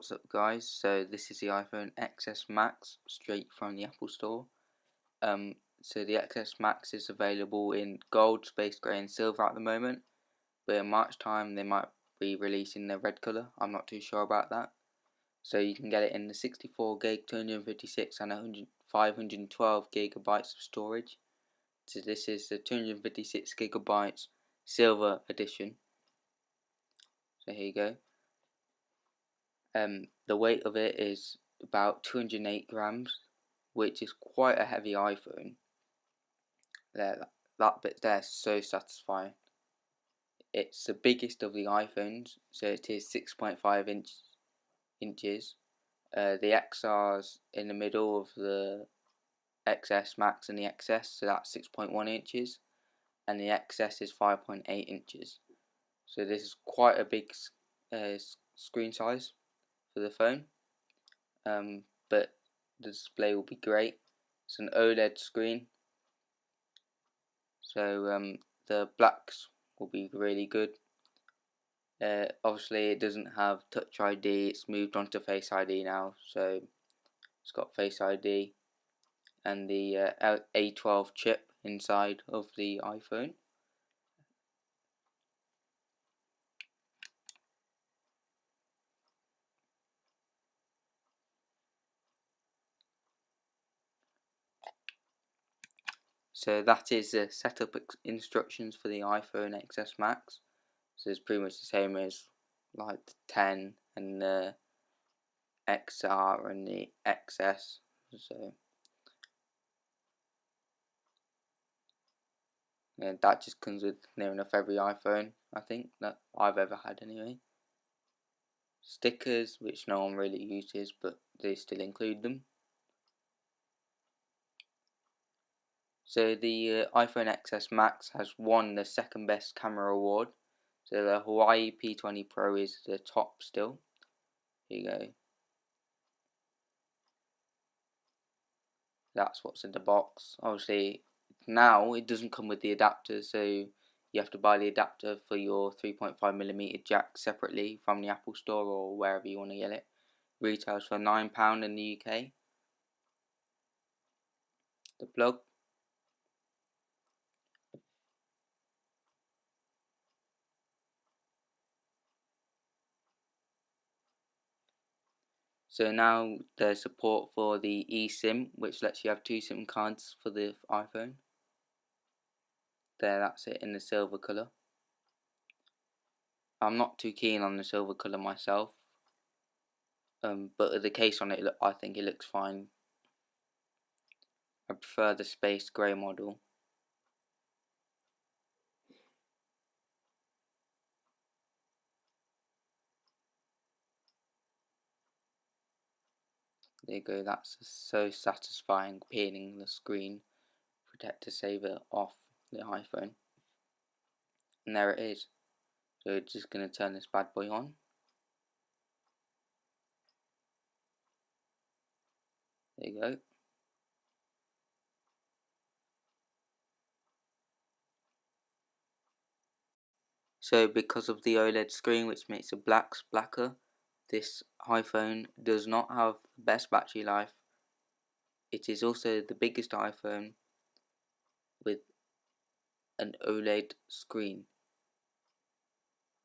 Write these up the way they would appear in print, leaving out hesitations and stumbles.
What's up guys, so this is the iPhone XS Max straight from the Apple Store. So the XS Max is available in gold, space grey and silver at the moment, but in March time they might be releasing the red colour. I'm not too sure about that. So you can get it in the 64 gig, 256 and 512 gigabytes of storage. So this is the 256 gigabytes silver edition. So here you go. The weight of it is about 208 grams, which is quite a heavy iPhone. That bit there is so satisfying. It's the biggest of the iPhones, so it is 6.5 inches. The XR's in the middle of the XS Max and the XS, so that's 6.1 inches, and the XS is 5.8 inches. So this is quite a big screen size for the phone, but the display will be great. It's an OLED screen, so the blacks will be really good. Obviously it doesn't have Touch ID, it's moved on to Face ID now, so it's got Face ID and the A12 chip inside of the iPhone. So that is the setup instructions for the iPhone XS Max. So it's pretty much the same as like the 10 and the XR and the XS. So yeah, that just comes with near enough every iPhone, I think, that I've ever had anyway. Stickers, which no one really uses, but they still include them. So the iPhone XS Max has won the second best camera award. So the Hawaii P20 Pro is the top still. Here you go. That's what's in the box. Obviously now it doesn't come with the adapter, so you have to buy the adapter for your 3.5mm jack separately from the Apple Store or wherever you want to get it. Retails for £9 in the UK. The plug. So now there's support for the eSIM, which lets you have 2 SIM cards for the iPhone. There, that's it in the silver colour. I'm not too keen on the silver colour myself, but the case on it, I think it looks fine. I prefer the space grey model. There you go, that's so satisfying, peeling the screen protector saver off the iPhone. And there it is. So we're just going to turn this bad boy on. There you go. So because of the OLED screen, which makes the blacks blacker, this iPhone does not have the best battery life. It is also the biggest iPhone with an OLED screen.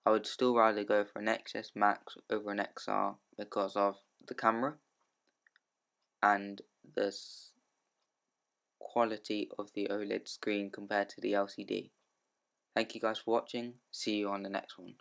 I would still rather go for an XS Max over an XR because of the camera and the quality of the OLED screen compared to the LCD. Thank you guys for watching. See you on the next one.